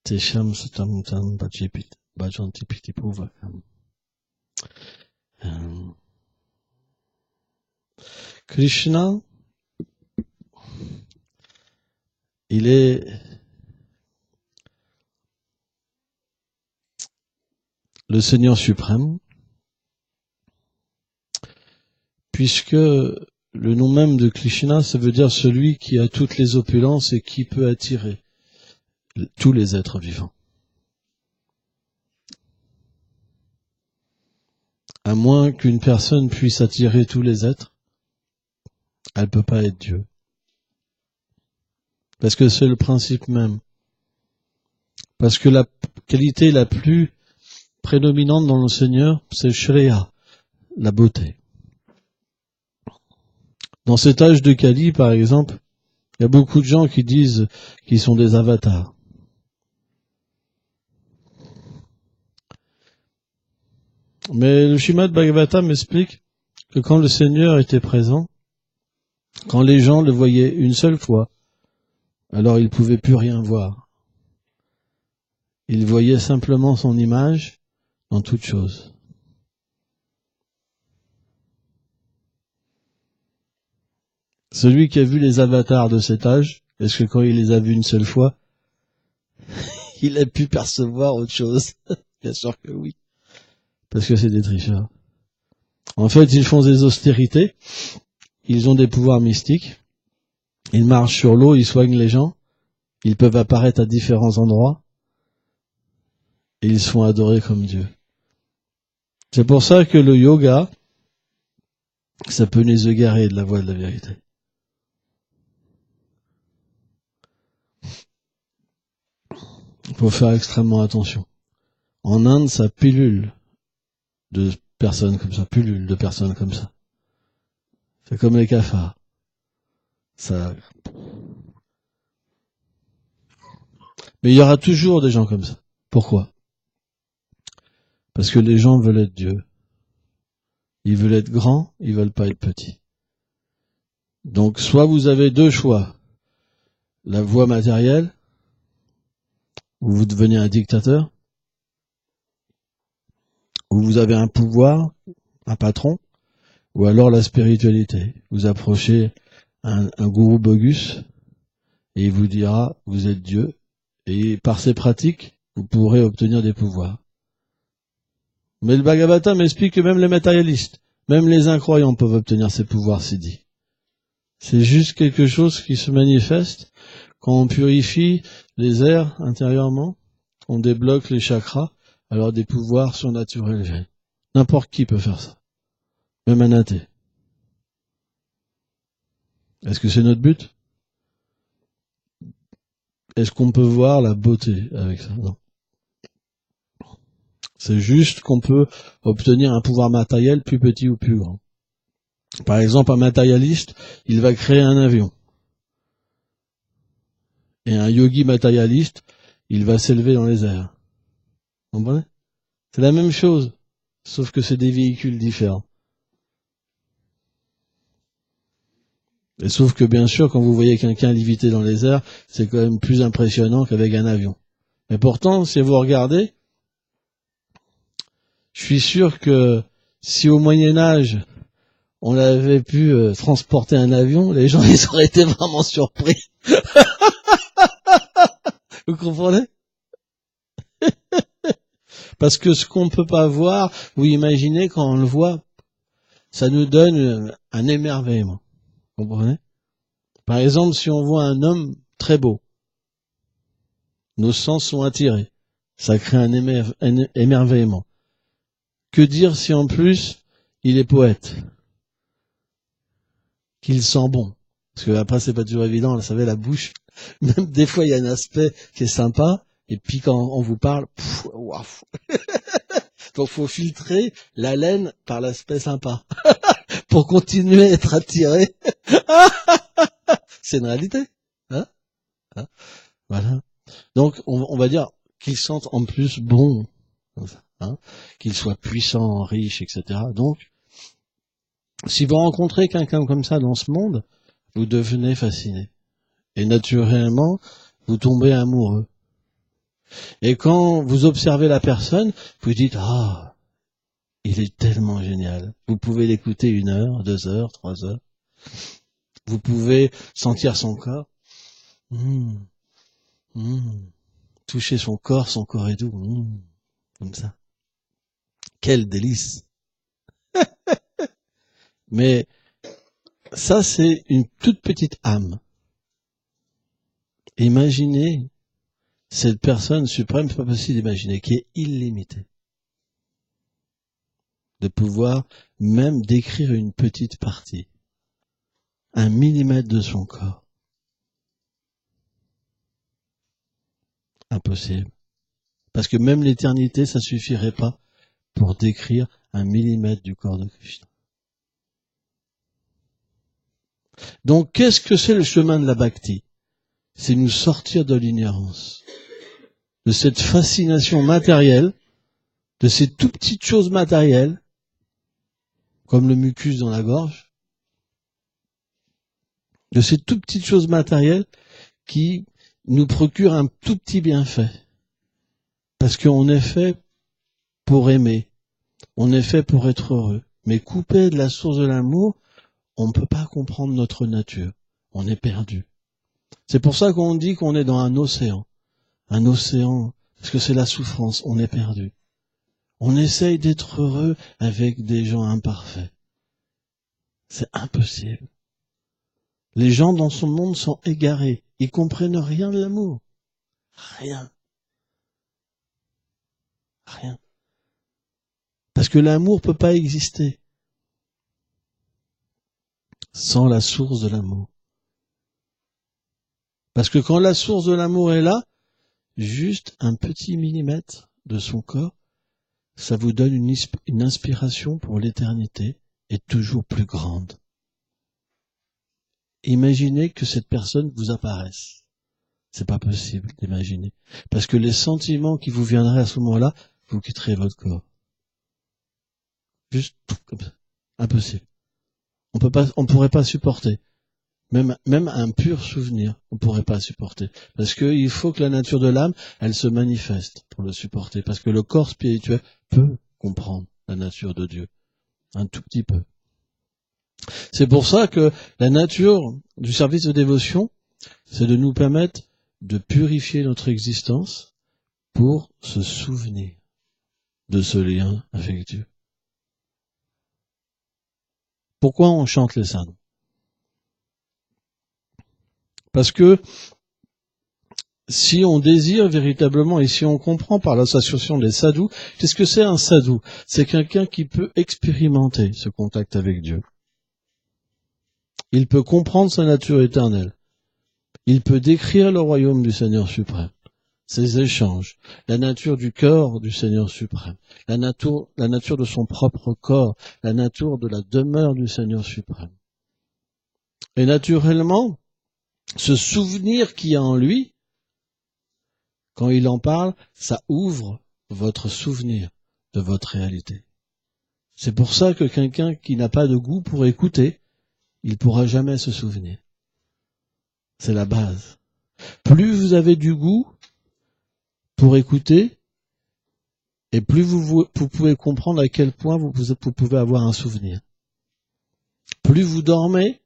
Tesham Satam Tam Bajanti Pitipova. Krishna, il est le Seigneur suprême, puisque le nom même de Krishna, ça veut dire celui qui a toutes les opulences et qui peut attirer tous les êtres vivants. À moins qu'une personne puisse attirer tous les êtres, elle peut pas être Dieu. Parce que c'est le principe même. Parce que la qualité la plus prédominante dans le Seigneur, c'est Shreya, la beauté. Dans cet âge de Kali, par exemple, il y a beaucoup de gens qui disent qu'ils sont des avatars. Mais le Srimad Bhagavatam m'explique que quand le Seigneur était présent, quand les gens le voyaient une seule fois, alors ils ne pouvaient plus rien voir. Ils voyaient simplement son image dans toute chose. Celui qui a vu les avatars de cet âge, est-ce que quand il les a vus une seule fois, il a pu percevoir autre chose? Bien sûr que oui. Parce que c'est des tricheurs. En fait, ils font des austérités, ils ont des pouvoirs mystiques, ils marchent sur l'eau, ils soignent les gens, ils peuvent apparaître à différents endroits, et ils sont adorés comme Dieu. C'est pour ça que le yoga, ça peut nous égarer de la voie de la vérité. Il faut faire extrêmement attention. En Inde, ça pullule de personnes comme ça, C'est comme les cafards. Ça. Mais il y aura toujours des gens comme ça. Pourquoi? Parce que les gens veulent être Dieu. Ils veulent être grands, ils veulent pas être petits. Donc, soit vous avez deux choix. La voie matérielle, où vous devenez un dictateur, où vous avez un pouvoir, un patron, ou alors la spiritualité. Vous approchez un gourou bogus, et il vous dira, vous êtes Dieu, et par ces pratiques, vous pourrez obtenir des pouvoirs. Mais le Bhagavatam m'explique que même les matérialistes, même les incroyants peuvent obtenir ces pouvoirs siddhis. C'est juste quelque chose qui se manifeste quand on purifie les airs intérieurement, on débloque les chakras, alors des pouvoirs surnaturels viennent. N'importe qui peut faire ça. Même un athée. Est-ce que c'est notre but? Est-ce qu'on peut voir la beauté avec ça? Non. C'est juste qu'on peut obtenir un pouvoir matériel plus petit ou plus grand. Par exemple, un matérialiste, il va créer un avion. Et un yogi matérialiste, il va s'élever dans les airs. Vous comprenez? C'est la même chose, sauf que c'est des véhicules différents. Et sauf que bien sûr, quand vous voyez quelqu'un léviter dans les airs, c'est quand même plus impressionnant qu'avec un avion. Mais pourtant, si vous regardez, je suis sûr que si au Moyen-Âge, on avait pu transporter un avion, les gens ils auraient été vraiment surpris. Vous comprenez? Parce que ce qu'on ne peut pas voir, vous imaginez quand on le voit, ça nous donne un émerveillement. Vous comprenez? Par exemple, si on voit un homme très beau, nos sens sont attirés. Ça crée un émerveillement. Que dire si en plus, il est poète? Qu'il sent bon? Parce que après, c'est pas toujours évident, vous savez, la bouche. Même des fois, il y a un aspect qui est sympa, et puis quand on vous parle, waouh. Donc, faut filtrer l'haleine par l'aspect sympa. Pour continuer à être attiré. C'est une réalité. Hein? Voilà. Donc, on va dire qu'ils sentent en plus bon. Hein? Qu'ils soient puissants, riches, etc. Donc, Si vous rencontrez quelqu'un comme ça dans ce monde, vous devenez fasciné. Et naturellement, vous tombez amoureux. Et quand vous observez la personne, vous dites « Ah, il est tellement génial ». Vous pouvez l'écouter 1 heure, 2 heures, 3 heures. Vous pouvez sentir son corps. Toucher son corps est doux. Comme ça. Quel délice. Mais ça, c'est une toute petite âme. Imaginez cette personne suprême, c'est pas possible d'imaginer, qui est illimitée. De pouvoir même décrire une petite partie, 1 millimètre de son corps. Impossible. Parce que même l'éternité, ça suffirait pas pour décrire 1 millimètre du corps de Krishna. Donc, qu'est-ce que c'est le chemin de la bhakti? C'est nous sortir de l'ignorance, de cette fascination matérielle, de ces tout petites choses matérielles, comme le mucus dans la gorge, de ces tout petites choses matérielles qui nous procurent un tout petit bienfait. Parce qu'on est fait pour aimer, on est fait pour être heureux. Mais coupé de la source de l'amour, on ne peut pas comprendre notre nature. On est perdu. C'est pour ça qu'on dit qu'on est dans un océan. Un océan, parce que c'est la souffrance, on est perdu. On essaye d'être heureux avec des gens imparfaits. C'est impossible. Les gens dans ce monde sont égarés. Ils comprennent rien de l'amour. Rien. Rien. Parce que l'amour peut pas exister sans la source de l'amour. Parce que quand la source de l'amour est là, juste 1 petit millimètre de son corps, ça vous donne une inspiration pour l'éternité et toujours plus grande. Imaginez que cette personne vous apparaisse. C'est pas possible d'imaginer. Parce que les sentiments qui vous viendraient à ce moment-là, vous quitterez votre corps. Juste comme ça. Impossible. On pourrait pas supporter. Même un pur souvenir, on pourrait pas supporter. Parce qu'il faut que la nature de l'âme, elle se manifeste pour le supporter. Parce que le corps spirituel peut comprendre la nature de Dieu. Un tout petit peu. C'est pour ça que la nature du service de dévotion, c'est de nous permettre de purifier notre existence pour se souvenir de ce lien avec Dieu. Pourquoi on chante les sadhus? Parce que si on désire véritablement et si on comprend par l'association des sadhus, qu'est-ce que c'est un sadhu? C'est quelqu'un qui peut expérimenter ce contact avec Dieu. Il peut comprendre sa nature éternelle. Il peut décrire le royaume du Seigneur suprême, ses échanges, la nature du cœur du Seigneur suprême, la nature de son propre corps, la nature de la demeure du Seigneur suprême. Et naturellement, ce souvenir qu'il y a en lui, quand il en parle, ça ouvre votre souvenir de votre réalité. C'est pour ça que quelqu'un qui n'a pas de goût pour écouter, il ne pourra jamais se souvenir. C'est la base. Plus vous avez du goût pour écouter, et plus vous pouvez comprendre à quel point vous pouvez avoir un souvenir. Plus vous dormez,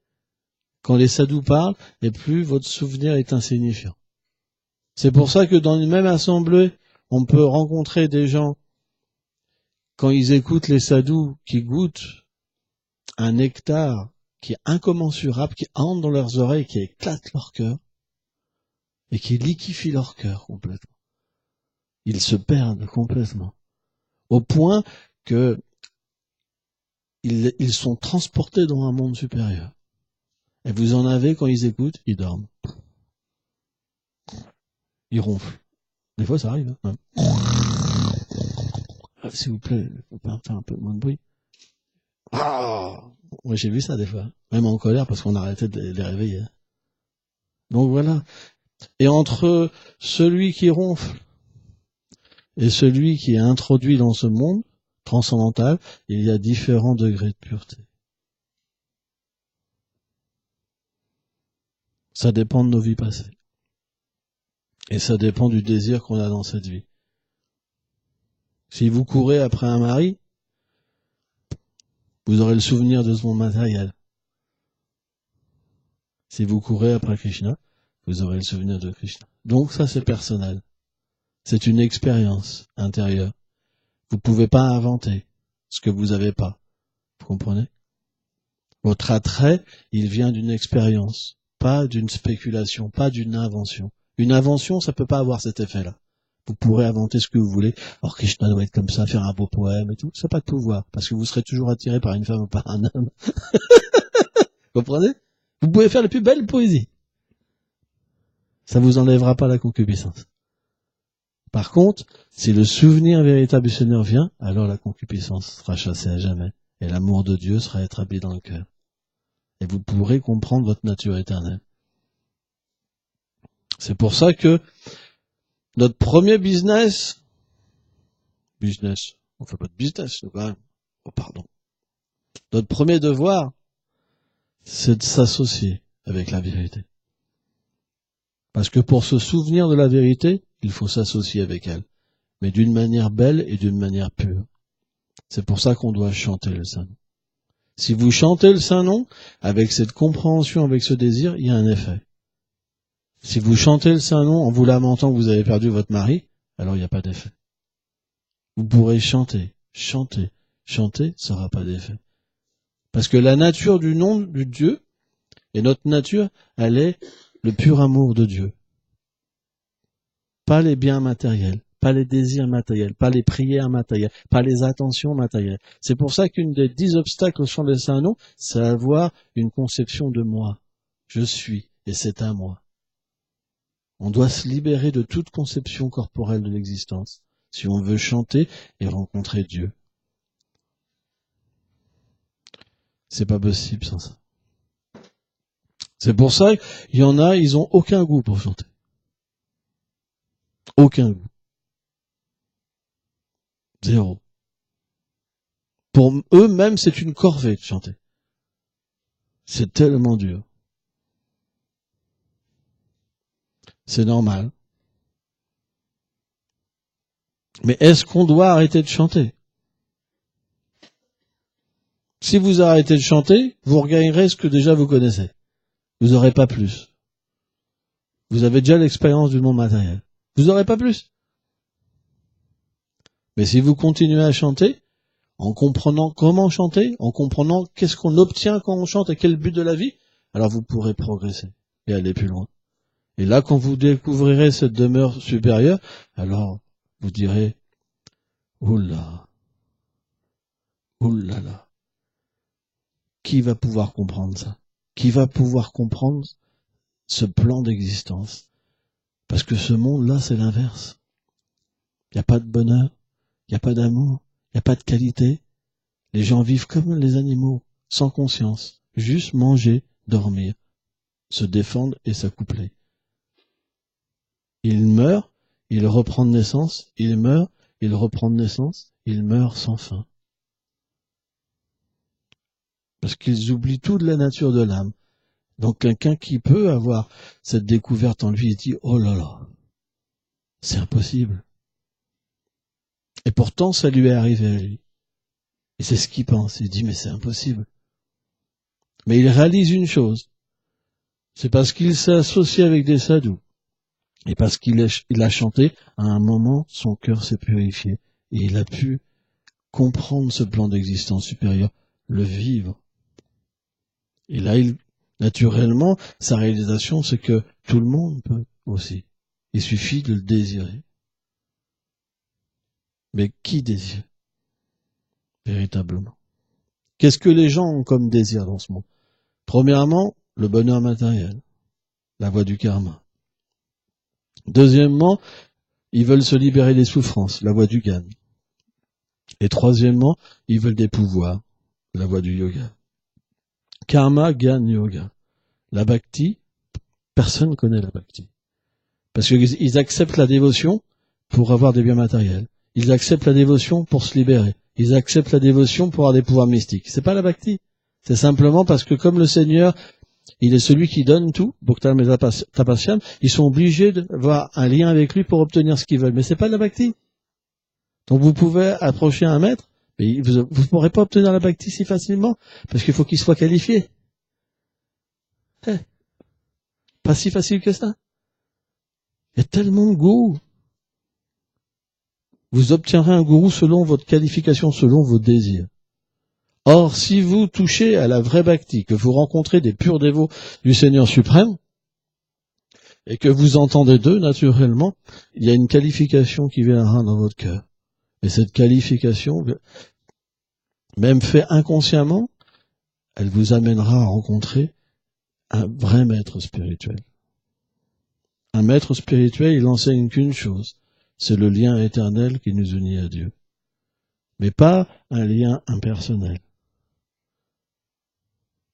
quand les sadhus parlent, et plus votre souvenir est insignifiant. C'est pour ça que dans une même assemblée, on peut rencontrer des gens, quand ils écoutent les sadhus, qui goûtent un nectar qui est incommensurable, qui entre dans leurs oreilles, qui éclate leur cœur, et qui liquéfie leur cœur complètement. Ils se perdent complètement. Au point que ils sont transportés dans un monde supérieur. Et vous en avez, quand ils écoutent, ils dorment. Ils ronflent. Des fois, ça arrive. Hein. S'il vous plaît, faut pas faire un peu moins de bruit. Ah, moi, j'ai vu ça des fois. Même en colère, parce qu'on arrêtait de les réveiller. Donc voilà. Et entre celui qui ronfle et celui qui est introduit dans ce monde transcendantal, il y a différents degrés de pureté. Ça dépend de nos vies passées. Et ça dépend du désir qu'on a dans cette vie. Si vous courez après un mari, vous aurez le souvenir de ce monde matériel. Si vous courez après Krishna, vous aurez le souvenir de Krishna. Donc ça, c'est personnel. C'est une expérience intérieure. Vous ne pouvez pas inventer ce que vous n'avez pas. Vous comprenez? Votre attrait, il vient d'une expérience, pas d'une spéculation, pas d'une invention. Une invention, ça peut pas avoir cet effet-là. Vous pourrez inventer ce que vous voulez. Or, Krishna doit être comme ça, faire un beau poème et tout. Ça n'a pas de pouvoir, parce que vous serez toujours attiré par une femme ou par un homme. Vous comprenez? Vous pouvez faire la plus belle poésie. Ça vous enlèvera pas la concupiscence. Par contre, si le souvenir véritable du Seigneur vient, alors la concupiscence sera chassée à jamais. Et l'amour de Dieu sera établi dans le cœur. Et vous pourrez comprendre votre nature éternelle. C'est pour ça que notre premier business, on fait pas de business, quand même. Oh, pardon. Notre premier devoir, c'est de s'associer avec la vérité. Parce que pour se souvenir de la vérité, il faut s'associer avec elle. Mais d'une manière belle et d'une manière pure. C'est pour ça qu'on doit chanter le Saint-Nom. Si vous chantez le Saint-Nom, avec cette compréhension, avec ce désir, il y a un effet. Si vous chantez le Saint-Nom en vous lamentant que vous avez perdu votre mari, alors il n'y a pas d'effet. Vous pourrez chanter, ça n'aura pas d'effet. Parce que la nature du nom du Dieu, et notre nature, elle est le pur amour de Dieu. Pas les biens matériels, pas les désirs matériels, pas les prières matérielles, pas les attentions matérielles. C'est pour ça qu'une des 10 obstacles au chant des Saint-Nom, c'est avoir une conception de moi. Je suis, et c'est à moi. On doit se libérer de toute conception corporelle de l'existence, si on veut chanter et rencontrer Dieu. C'est pas possible sans ça. C'est pour ça qu'il y en a, ils ont aucun goût pour chanter. Aucun goût. Zéro. Pour eux-mêmes, c'est une corvée de chanter. C'est tellement dur. C'est normal. Mais est-ce qu'on doit arrêter de chanter? Si vous arrêtez de chanter, vous regagnerez ce que déjà vous connaissez. Vous n'aurez pas plus. Vous avez déjà l'expérience du monde matériel. Vous n'aurez pas plus. Mais si vous continuez à chanter, en comprenant comment chanter, en comprenant qu'est-ce qu'on obtient quand on chante et quel est le but de la vie, alors vous pourrez progresser et aller plus loin. Et là, quand vous découvrirez cette demeure supérieure, alors vous direz, oula, oulala, qui va pouvoir comprendre ça? Qui va pouvoir comprendre ce plan d'existence? Parce que ce monde-là, c'est l'inverse. Il n'y a pas de bonheur, il n'y a pas d'amour, il n'y a pas de qualité. Les gens vivent comme les animaux, sans conscience, juste manger, dormir, se défendre et s'accoupler. Il meurt, il reprend de naissance, il meurt, il reprend de naissance, il meurt sans fin. Parce qu'ils oublient tout de la nature de l'âme. Donc quelqu'un qui peut avoir cette découverte en lui, il dit « Oh là là, c'est impossible ». Et pourtant, ça lui est arrivé à lui. Et c'est ce qu'il pense. Il dit « Mais c'est impossible ». Mais il réalise une chose. C'est parce qu'il s'est associé avec des sadhus. Et parce qu'il a chanté, à un moment, son cœur s'est purifié. Et il a pu comprendre ce plan d'existence supérieure, le vivre. Et là, naturellement, sa réalisation, c'est que tout le monde peut aussi. Il suffit de le désirer. Mais qui désire? Véritablement. Qu'est-ce que les gens ont comme désir dans ce monde? Premièrement, le bonheur matériel, la voie du karma. Deuxièmement, ils veulent se libérer des souffrances, la voie du gyan. Et troisièmement, ils veulent des pouvoirs, la voie du yoga. Karma, gyan, yoga. La bhakti, personne ne connaît la bhakti. Parce qu'ils acceptent la dévotion pour avoir des biens matériels. Ils acceptent la dévotion pour se libérer. Ils acceptent la dévotion pour avoir des pouvoirs mystiques. C'est pas la bhakti. C'est simplement parce que comme le Seigneur, il est celui qui donne tout, Bhuktam et Tapasyam, ils sont obligés d'avoir un lien avec lui pour obtenir ce qu'ils veulent. Mais c'est pas de la bhakti. Donc vous pouvez approcher un maître, mais vous ne pourrez pas obtenir la bhakti si facilement, parce qu'il faut qu'il soit qualifié. Pas si facile que ça. Il y a tellement de gourous. Vous obtiendrez un gourou selon votre qualification, selon vos désirs. Or, si vous touchez à la vraie bhakti, que vous rencontrez des purs dévots du Seigneur suprême, et que vous entendez d'eux, naturellement, il y a une qualification qui viendra dans votre cœur. Et cette qualification, même fait inconsciemment, elle vous amènera à rencontrer un vrai maître spirituel. Un maître spirituel, il enseigne qu'une chose, c'est le lien éternel qui nous unit à Dieu. Mais pas un lien impersonnel.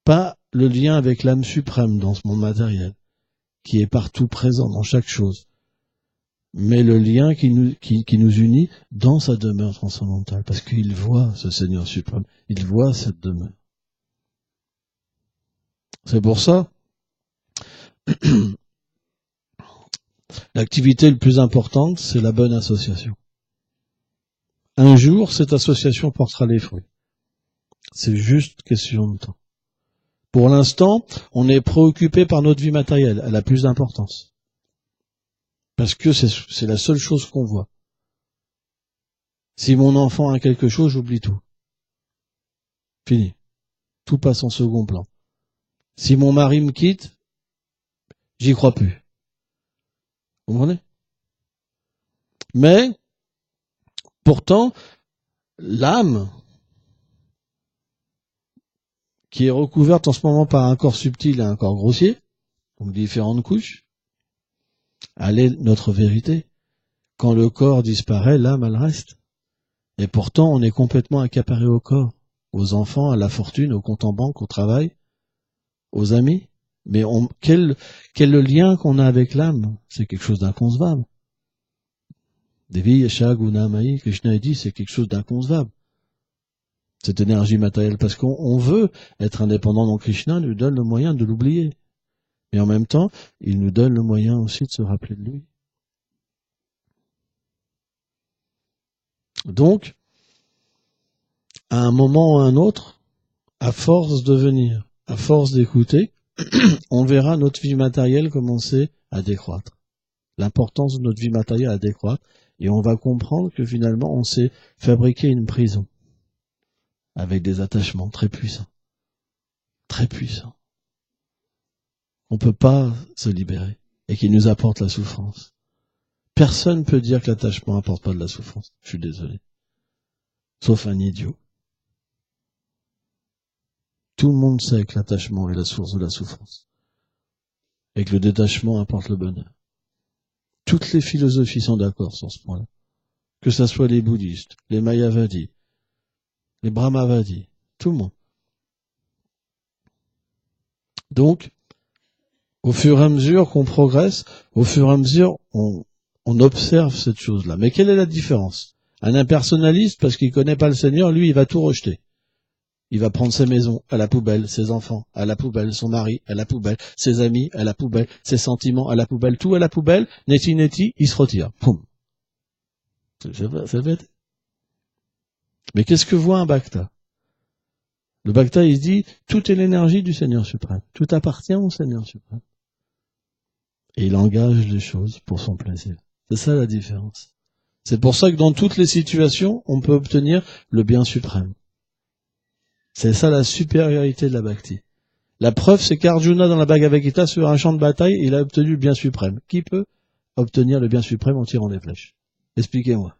Pas le lien avec l'âme suprême dans ce monde matériel, qui est partout présent dans chaque chose, mais le lien qui nous unit dans sa demeure transcendantale, parce qu'il voit ce Seigneur suprême, il voit cette demeure. C'est pour ça, l'activité la plus importante, c'est la bonne association. Un jour, cette association portera les fruits. C'est juste question de temps. Pour l'instant, on est préoccupé par notre vie matérielle, elle a plus d'importance. Parce que c'est la seule chose qu'on voit. Si mon enfant a quelque chose, j'oublie tout. Fini. Tout passe en second plan. Si mon mari me quitte, j'y crois plus. Vous comprenez? Mais, pourtant, l'âme, qui est recouverte en ce moment par un corps subtil et un corps grossier, donc différentes couches, elle est notre vérité. Quand le corps disparaît, l'âme, elle reste. Et pourtant, on est complètement accaparé au corps, aux enfants, à la fortune, au compte en banque, au travail, aux amis. Mais quel le lien qu'on a avec l'âme? C'est quelque chose d'inconcevable. Devi Yasha Guna Mahi, Krishna dit, c'est quelque chose d'inconcevable. Cette énergie matérielle, parce qu'on veut être indépendant, donc Krishna nous donne le moyen de l'oublier. Mais en même temps, il nous donne le moyen aussi de se rappeler de lui. Donc, à un moment ou à un autre, à force de venir, à force d'écouter, on verra notre vie matérielle commencer à décroître. L'importance de notre vie matérielle à décroître, et on va comprendre que finalement, on s'est fabriqué une prison, avec des attachements très puissants. Très puissants. On ne peut pas se libérer, et qui nous apporte la souffrance. Personne ne peut dire que l'attachement n'apporte pas de la souffrance. Je suis désolé. Sauf un idiot. Tout le monde sait que l'attachement est la source de la souffrance. Et que le détachement apporte le bonheur. Toutes les philosophies sont d'accord sur ce point-là. Que ce soit les bouddhistes, les mayavadis, les brahmavadis, tout le monde. Donc, au fur et à mesure qu'on progresse, au fur et à mesure, on observe cette chose-là. Mais quelle est la différence? Un impersonnaliste, parce qu'il connaît pas le Seigneur, lui, il va tout rejeter. Il va prendre ses maisons à la poubelle, ses enfants à la poubelle, son mari à la poubelle, ses amis à la poubelle, ses sentiments à la poubelle, tout à la poubelle, neti, il se retire. Poum. C'est bête. Mais qu'est-ce que voit un bhakta? Le bhakta, il se dit, tout est l'énergie du Seigneur suprême. Tout appartient au Seigneur suprême. Et il engage les choses pour son plaisir. C'est ça la différence. C'est pour ça que dans toutes les situations, on peut obtenir le bien suprême. C'est ça la supériorité de la bhakti. La preuve, c'est qu'Arjuna, dans la Bhagavad Gita, sur un champ de bataille, il a obtenu le bien suprême. Qui peut obtenir le bien suprême en tirant des flèches? Expliquez-moi.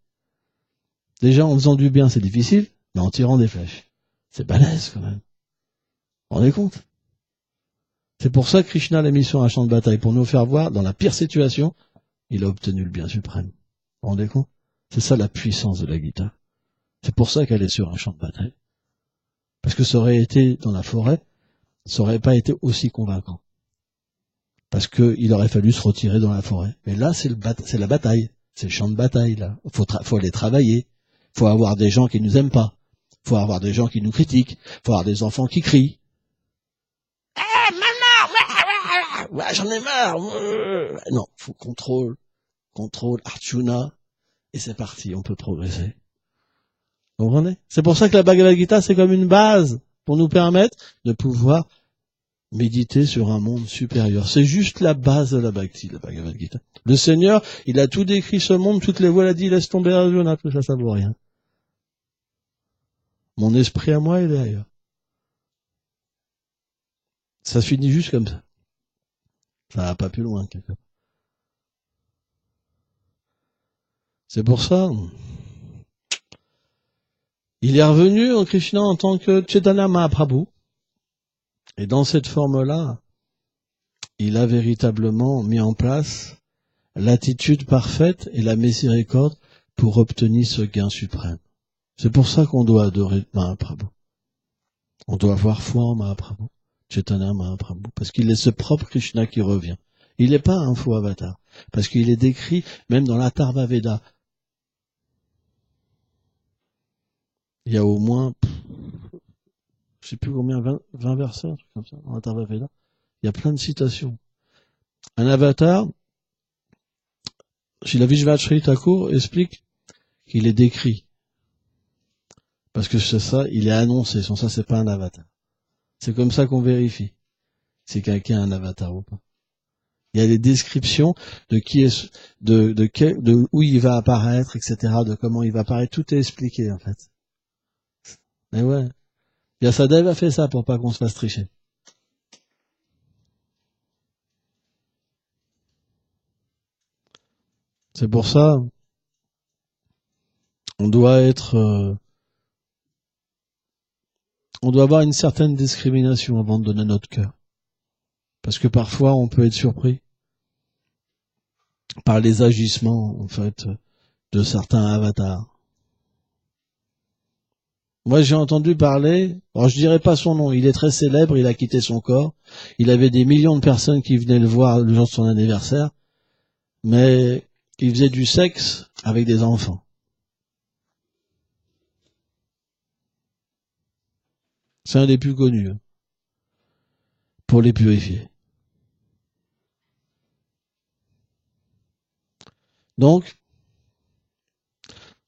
Déjà, en faisant du bien, c'est difficile, mais en tirant des flèches, c'est balèze quand même. Vous vous rendez compte? C'est pour ça que Krishna l'a mis sur un champ de bataille, pour nous faire voir, dans la pire situation, il a obtenu le bien suprême. Vous vous rendez compte? C'est ça la puissance de la Gita. C'est pour ça qu'elle est sur un champ de bataille. Parce que ça aurait été dans la forêt, ça aurait pas été aussi convaincant. Parce qu'il aurait fallu se retirer dans la forêt. Mais là, c'est la bataille. C'est le champ de bataille, là. Faut aller travailler. Faut avoir des gens qui nous aiment pas. Faut avoir des gens qui nous critiquent. Faut avoir des enfants qui crient. Maman, Ouais, j'en ai marre. Non, faut contrôle, Arjuna, et c'est parti, on peut progresser. Vous comprenez? C'est pour ça que la Bhagavad Gita, c'est comme une base pour nous permettre de pouvoir méditer sur un monde supérieur. C'est juste la base de la Bhakti, la Bhagavad Gita. Le Seigneur, il a tout décrit ce monde, toutes les voies, il a dit, laisse tomber Arjuna, tout ça, ça vaut rien. Mon esprit à moi, il est ailleurs. Ça se finit juste comme ça. Ça va pas plus loin, quelque part. C'est pour ça. Il est revenu au Krishna en tant que Chaitanya Mahaprabhu. Et dans cette forme-là, il a véritablement mis en place l'attitude parfaite et la miséricorde pour obtenir ce gain suprême. C'est pour ça qu'on doit adorer Mahaprabhu. On doit avoir foi en Mahaprabhu, Chaitanya Mahaprabhu, parce qu'il est ce propre Krishna qui revient. Il n'est pas un faux avatar, parce qu'il est décrit même dans l'Atharva Veda. Il y a au moins, je sais plus combien, 20 versets, un truc comme ça, dans l'Atharva Veda. Il y a plein de citations. Un avatar, Srila Vishvacharya Thakur explique qu'il est décrit. Parce que c'est ça, il est annoncé. Sans ça, c'est pas un avatar. C'est comme ça qu'on vérifie si quelqu'un a un avatar ou pas. Il y a des descriptions de qui est, de où il va apparaître, etc., de comment il va apparaître. Tout est expliqué, en fait. Mais ouais. Vyasadeva a fait ça pour pas qu'on se fasse tricher. C'est pour ça, on doit avoir une certaine discrimination avant de donner notre cœur. Parce que parfois, on peut être surpris par les agissements, en fait, de certains avatars. Moi, j'ai entendu parler, alors je dirais pas son nom, il est très célèbre, il a quitté son corps, il avait des millions de personnes qui venaient le voir le jour de son anniversaire, mais il faisait du sexe avec des enfants. C'est un des plus connus, pour les purifier. Donc,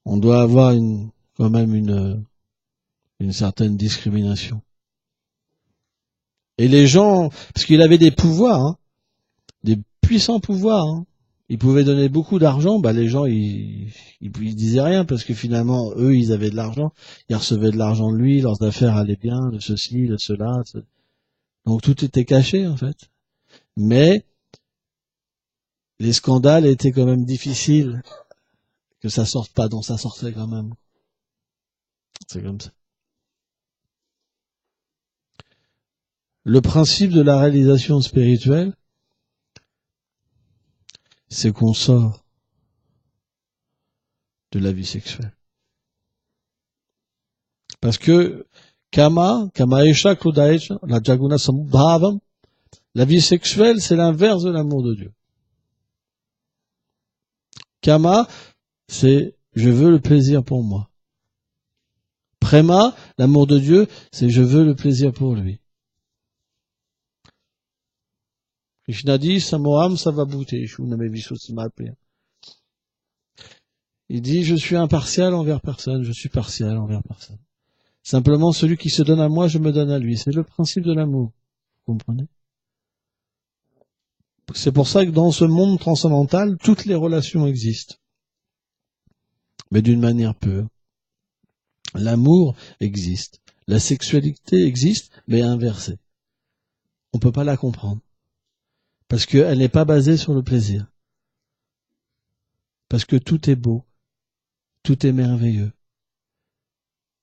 on doit avoir quand même une certaine discrimination. Et les gens, parce qu'il avait des pouvoirs, des puissants pouvoirs, il pouvait donner beaucoup d'argent, les gens ils disaient rien parce que finalement eux ils avaient de l'argent, ils recevaient de l'argent de lui, leurs affaires allaient bien, de ceci, de cela, donc tout était caché en fait. Mais les scandales étaient quand même difficiles que ça sorte pas, donc ça sortait quand même. C'est comme ça. Le principe de la réalisation spirituelle, c'est qu'on sort de la vie sexuelle. Parce que Kama Esha Krudaesha, la Jaguna Sambhavam, la vie sexuelle, c'est l'inverse de l'amour de Dieu. Kama, c'est je veux le plaisir pour moi. Prema, l'amour de Dieu, c'est je veux le plaisir pour lui. Krishna dit, Samoham Savabhuteshu Namevishusimatpriya. Il dit, je suis impartial envers personne, je suis partial envers personne. Simplement, celui qui se donne à moi, je me donne à lui. C'est le principe de l'amour. Vous comprenez? C'est pour ça que dans ce monde transcendantal, toutes les relations existent. Mais d'une manière pure. L'amour existe. La sexualité existe, mais inversée. On ne peut pas la comprendre. Parce qu'elle n'est pas basée sur le plaisir. Parce que tout est beau. Tout est merveilleux.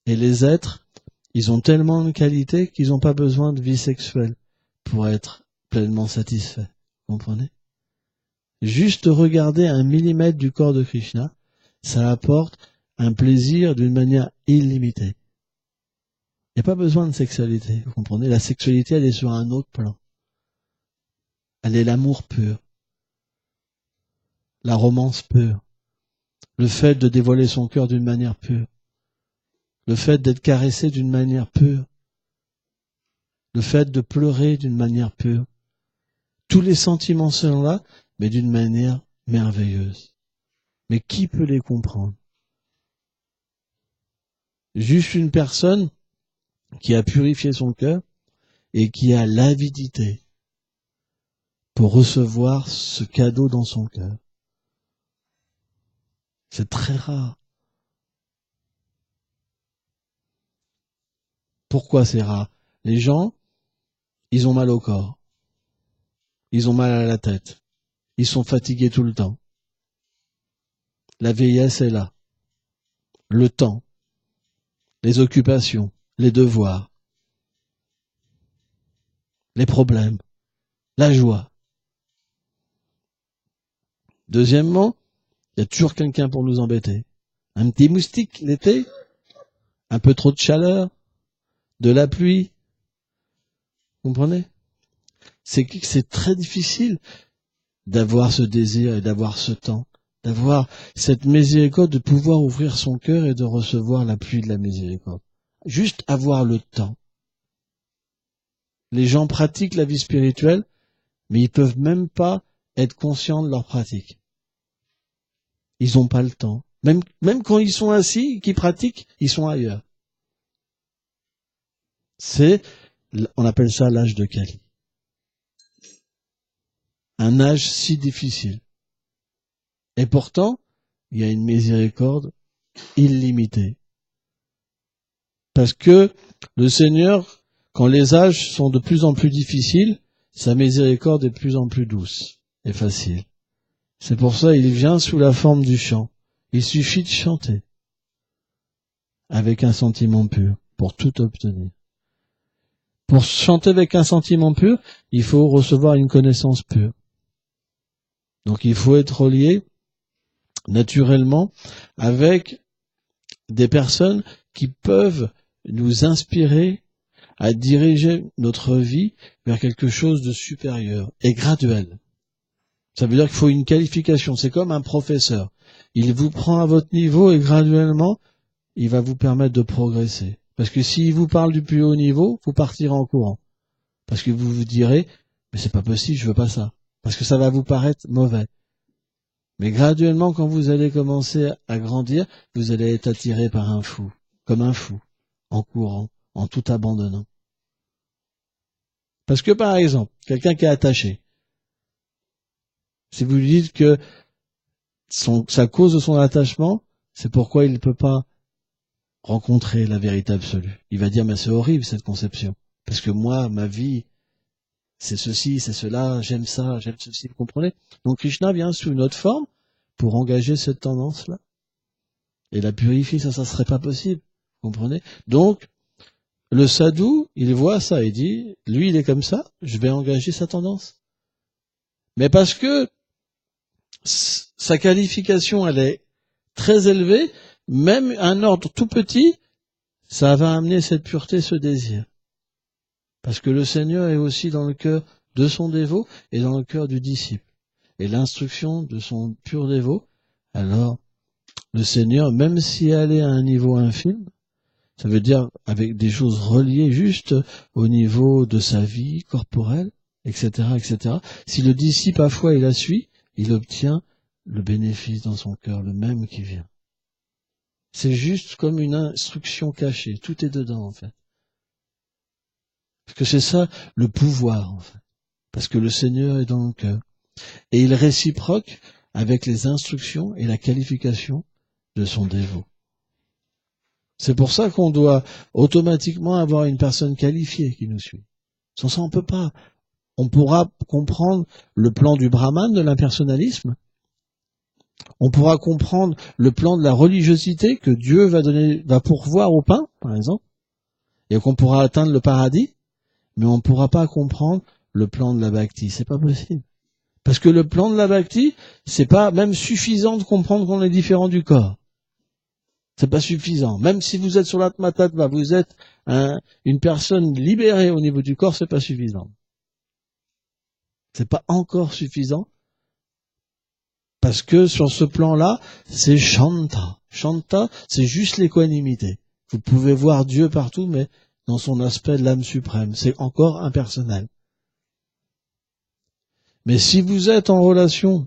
Et les êtres, ils ont tellement de qualités qu'ils n'ont pas besoin de vie sexuelle pour être pleinement satisfaits. Vous comprenez? Juste regarder 1 millimètre du corps de Krishna, ça apporte un plaisir d'une manière illimitée. Il n'y a pas besoin de sexualité, vous comprenez? La sexualité, elle est sur un autre plan. Elle est l'amour pur. La romance pure. Le fait de dévoiler son cœur d'une manière pure. Le fait d'être caressé d'une manière pure. Le fait de pleurer d'une manière pure. Tous les sentiments sont là, mais d'une manière merveilleuse. Mais qui peut les comprendre? Juste une personne qui a purifié son cœur et qui a l'avidité pour recevoir ce cadeau dans son cœur. C'est très rare. Pourquoi c'est rare? Les gens, ils ont mal au corps. Ils ont mal à la tête. Ils sont fatigués tout le temps. La vieillesse est là. Le temps. Les occupations. Les devoirs. Les problèmes. La joie. Deuxièmement, il y a toujours quelqu'un pour nous embêter. Un petit moustique l'été, un peu trop de chaleur, de la pluie. Vous comprenez? C'est très difficile d'avoir ce désir et d'avoir ce temps, d'avoir cette miséricorde, de pouvoir ouvrir son cœur et de recevoir la pluie de la miséricorde. Juste avoir le temps. Les gens pratiquent la vie spirituelle, mais ils peuvent même pas être conscients de leur pratique. Ils n'ont pas le temps. Même quand ils sont assis, qu'ils pratiquent, ils sont ailleurs. On appelle ça l'âge de Kali. Un âge si difficile. Et pourtant, il y a une miséricorde illimitée. Parce que le Seigneur, quand les âges sont de plus en plus difficiles, sa miséricorde est de plus en plus douce et facile. C'est pour ça qu'il vient sous la forme du chant. Il suffit de chanter avec un sentiment pur pour tout obtenir. Pour chanter avec un sentiment pur, il faut recevoir une connaissance pure. Donc il faut être relié naturellement avec des personnes qui peuvent nous inspirer à diriger notre vie vers quelque chose de supérieur et graduel. Ça veut dire qu'il faut une qualification. C'est comme un professeur. Il vous prend à votre niveau et graduellement, il va vous permettre de progresser. Parce que s'il vous parle du plus haut niveau, vous partirez en courant. Parce que vous vous direz, mais c'est pas possible, je veux pas ça. Parce que ça va vous paraître mauvais. Mais graduellement, quand vous allez commencer à grandir, vous allez être attiré par un fou, comme un fou, en courant, en tout abandonnant. Parce que par exemple, quelqu'un qui est attaché, si vous lui dites que sa cause de son attachement, c'est pourquoi il ne peut pas rencontrer la vérité absolue. Il va dire, mais c'est horrible cette conception. Parce que moi, ma vie, c'est ceci, c'est cela, j'aime ça, j'aime ceci, vous comprenez? Donc Krishna vient sous une autre forme pour engager cette tendance-là. Et la purifier, ça serait pas possible. Vous comprenez? Donc, le sadhu, il voit ça et dit, lui, il est comme ça, je vais engager sa tendance. Mais parce que sa qualification, elle est très élevée, même un ordre tout petit, ça va amener cette pureté, ce désir. Parce que le Seigneur est aussi dans le cœur de son dévot et dans le cœur du disciple. Et l'instruction de son pur dévot, alors, le Seigneur, même si elle est à un niveau infime, ça veut dire avec des choses reliées juste au niveau de sa vie corporelle, etc., etc. Si le disciple à foi il la suit, il obtient le bénéfice dans son cœur, le même qui vient. C'est juste comme une instruction cachée. Tout est dedans, en fait. Parce que c'est ça, le pouvoir, en fait. Parce que le Seigneur est dans le cœur. Et il réciproque avec les instructions et la qualification de son dévot. C'est pour ça qu'on doit automatiquement avoir une personne qualifiée qui nous suit. Sans ça, on peut pas. On pourra comprendre le plan du Brahman, de l'impersonnalisme. On pourra comprendre le plan de la religiosité que Dieu va pourvoir au pain, par exemple, et qu'on pourra atteindre le paradis, mais on ne pourra pas comprendre le plan de la bhakti. C'est pas possible. Parce que le plan de la bhakti, c'est pas même suffisant de comprendre qu'on est différent du corps. C'est pas suffisant. Même si vous êtes sur l'Atma-Tattva, vous êtes une personne libérée au niveau du corps, c'est pas suffisant. C'est pas encore suffisant. Parce que sur ce plan-là, c'est Shanta. Shanta, c'est juste l'équanimité. Vous pouvez voir Dieu partout, mais dans son aspect de l'âme suprême. C'est encore impersonnel. Mais si vous êtes en relation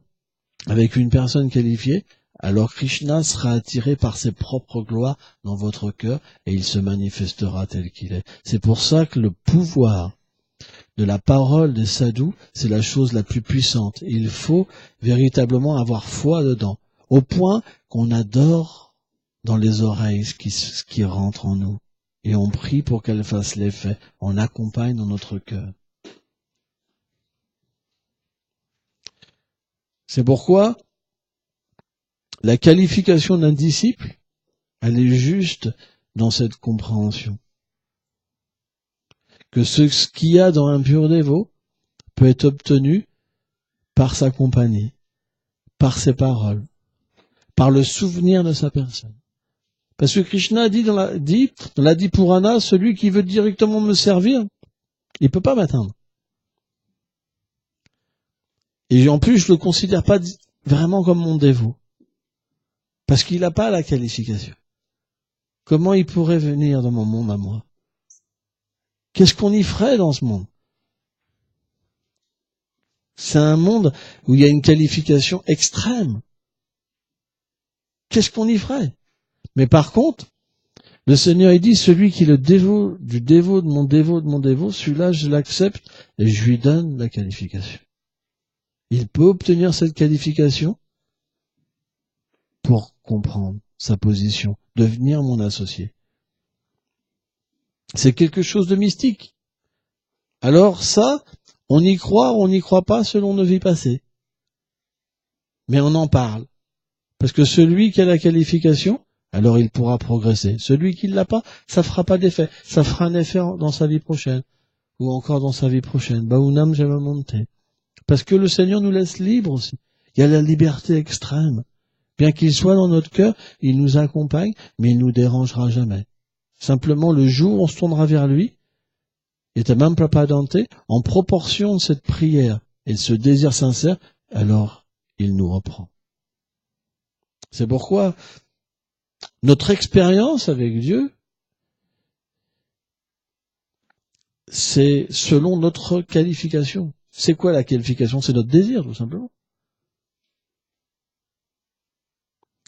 avec une personne qualifiée, alors Krishna sera attiré par ses propres gloires dans votre cœur et il se manifestera tel qu'il est. C'est pour ça que le pouvoir de la parole des sadhus, c'est la chose la plus puissante. Il faut véritablement avoir foi dedans, au point qu'on adore dans les oreilles ce qui rentre en nous. Et on prie pour qu'elle fasse l'effet, on accompagne dans notre cœur. C'est pourquoi la qualification d'un disciple, elle est juste dans cette compréhension. Que ce qu'il y a dans un pur dévot peut être obtenu par sa compagnie, par ses paroles, par le souvenir de sa personne. Parce que Krishna dit dans l'Adi Purana, celui qui veut directement me servir, il peut pas m'atteindre. Et en plus, je le considère pas vraiment comme mon dévot. Parce qu'il n'a pas la qualification. Comment il pourrait venir dans mon monde à moi? Qu'est-ce qu'on y ferait dans ce monde? C'est un monde où il y a une qualification extrême. Qu'est-ce qu'on y ferait? Mais par contre, le Seigneur il dit, celui qui est le dévot, du dévot, de mon dévot, celui-là je l'accepte et je lui donne la qualification. Il peut obtenir cette qualification pour comprendre sa position, devenir mon associé. C'est quelque chose de mystique. Alors ça, on y croit ou on n'y croit pas selon nos vies passées. Mais on en parle. Parce que celui qui a la qualification, alors il pourra progresser. Celui qui ne l'a pas, ça fera pas d'effet. Ça fera un effet dans sa vie prochaine. Ou encore dans sa vie prochaine. Baunam Jamamonte. Parce que le Seigneur nous laisse libres aussi. Il y a la liberté extrême. Bien qu'il soit dans notre cœur, il nous accompagne, mais il nous dérangera jamais. Simplement, le jour où on se tournera vers lui, et même Prapadante, en proportion de cette prière et de ce désir sincère, alors il nous reprend. C'est pourquoi notre expérience avec Dieu, c'est selon notre qualification. C'est quoi la qualification? C'est notre désir, tout simplement.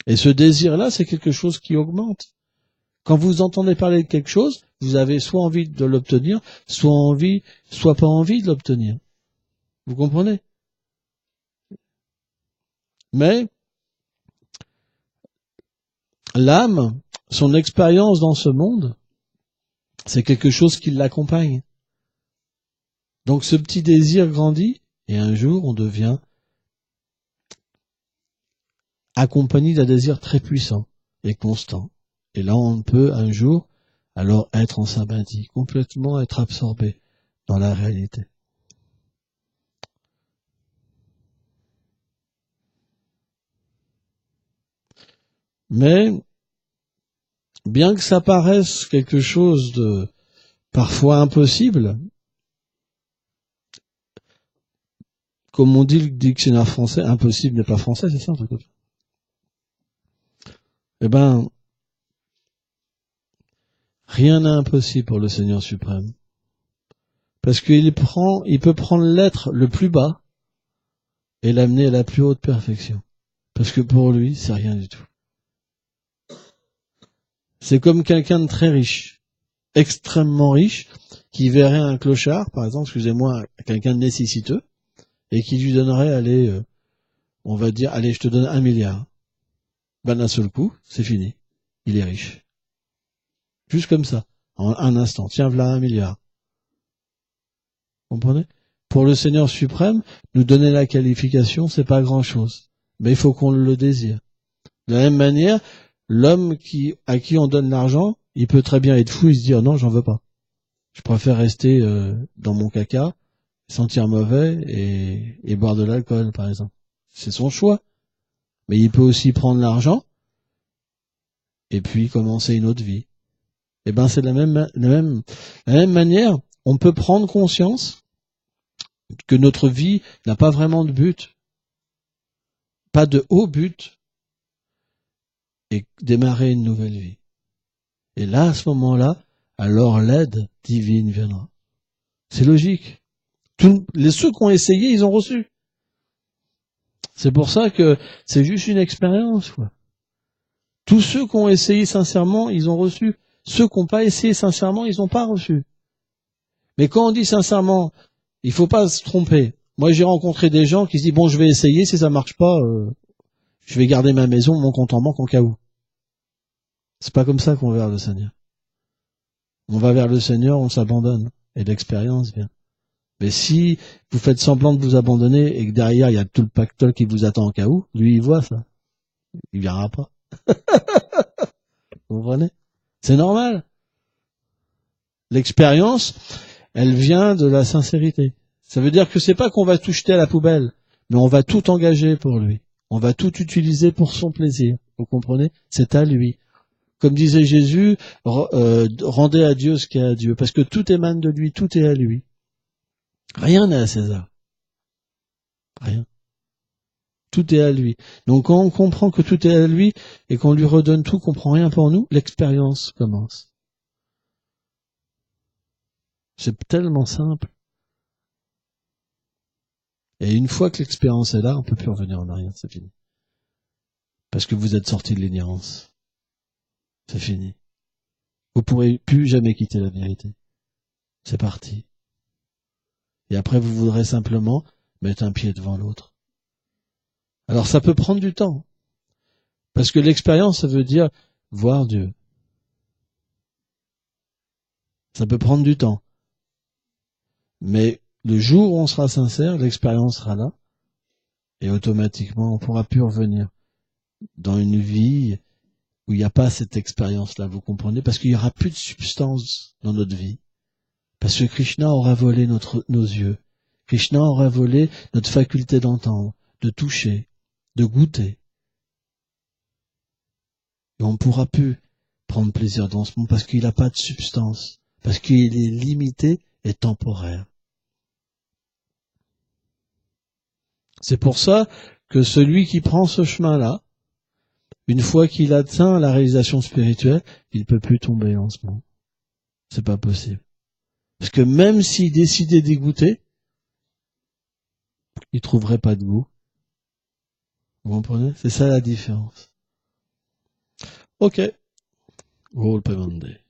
Et ce désir-là, c'est quelque chose qui augmente. Quand vous entendez parler de quelque chose, vous avez soit envie de l'obtenir, soit pas envie de l'obtenir. Vous comprenez? Mais l'âme, son expérience dans ce monde, c'est quelque chose qui l'accompagne. Donc ce petit désir grandit, et un jour on devient accompagné d'un désir très puissant et constant. Et là on peut un jour alors être en sympathie, complètement être absorbé dans la réalité. Mais, bien que ça paraisse quelque chose de parfois impossible, comme on dit le dictionnaire français, impossible n'est pas français, c'est ça, en tout cas. Eh ben, rien n'est impossible pour le Seigneur suprême. Parce qu'il peut prendre l'être le plus bas et l'amener à la plus haute perfection. Parce que pour lui, c'est rien du tout. C'est comme quelqu'un de très riche, extrêmement riche, qui verrait un clochard, par exemple, excusez-moi, quelqu'un de nécessiteux, et qui lui donnerait, on va dire, allez, je te donne 1 milliard. Ben, d'un seul coup, c'est fini. Il est riche. Juste comme ça. En un instant. Tiens, voilà 1 milliard. Vous comprenez? Pour le Seigneur suprême, nous donner la qualification, c'est pas grand chose. Mais il faut qu'on le désire. De la même manière, l'homme à qui on donne l'argent, il peut très bien être fou et se dire, non, j'en veux pas. Je préfère rester dans mon caca, sentir mauvais et boire de l'alcool, par exemple. C'est son choix. Mais il peut aussi prendre l'argent et puis commencer une autre vie. Eh ben, c'est de la même manière, on peut prendre conscience que notre vie n'a pas vraiment de but, pas de haut but, et démarrer une nouvelle vie. Et là, à ce moment-là, alors l'aide divine viendra. C'est logique. Ceux qui ont essayé, ils ont reçu. C'est pour ça que c'est juste une expérience, quoi. Tous ceux qui ont essayé sincèrement, ils ont reçu. Ceux qui n'ont pas essayé sincèrement, ils n'ont pas reçu. Mais quand on dit sincèrement, il faut pas se tromper. Moi, j'ai rencontré des gens qui se disent, bon, je vais essayer, si ça marche pas, je vais garder ma maison, mon compte en banque en cas où. C'est pas comme ça qu'on va vers le Seigneur. On va vers le Seigneur, on s'abandonne. Et l'expérience vient. Mais si vous faites semblant de vous abandonner et que derrière, il y a tout le pactole qui vous attend en cas où, lui, il voit ça. Il viendra pas. Vous comprenez? C'est normal. L'expérience, elle vient de la sincérité. Ça veut dire que c'est pas qu'on va tout jeter à la poubelle, mais on va tout engager pour lui. On va tout utiliser pour son plaisir. Vous comprenez? C'est à lui. Comme disait Jésus, rendez à Dieu ce qui est à Dieu, parce que tout émane de lui, tout est à lui. Rien n'est à César. Rien. Tout est à lui. Donc quand on comprend que tout est à lui et qu'on lui redonne tout, qu'on prend rien pour nous, l'expérience commence. C'est tellement simple. Et une fois que l'expérience est là, on peut plus revenir en arrière, c'est fini. Parce que vous êtes sorti de l'ignorance. C'est fini. Vous pourrez plus jamais quitter la vérité. C'est parti. Et après, vous voudrez simplement mettre un pied devant l'autre. Alors ça peut prendre du temps. Parce que l'expérience, ça veut dire voir Dieu. Ça peut prendre du temps. Mais le jour où on sera sincère, l'expérience sera là. Et automatiquement, on pourra plus revenir dans une vie où il n'y a pas cette expérience-là, vous comprenez? Parce qu'il n'y aura plus de substance dans notre vie. Parce que Krishna aura volé nos yeux. Krishna aura volé notre faculté d'entendre, de toucher, de goûter. Et on ne pourra plus prendre plaisir dans ce monde parce qu'il n'a pas de substance. Parce qu'il est limité et temporaire. C'est pour ça que celui qui prend ce chemin-là, une fois qu'il atteint la réalisation spirituelle, il ne peut plus tomber en ce monde. C'est pas possible. Parce que même s'il décidait d'y goûter, il trouverait pas de goût. Vous comprenez? C'est ça la différence. Ok. Roll Payment Day.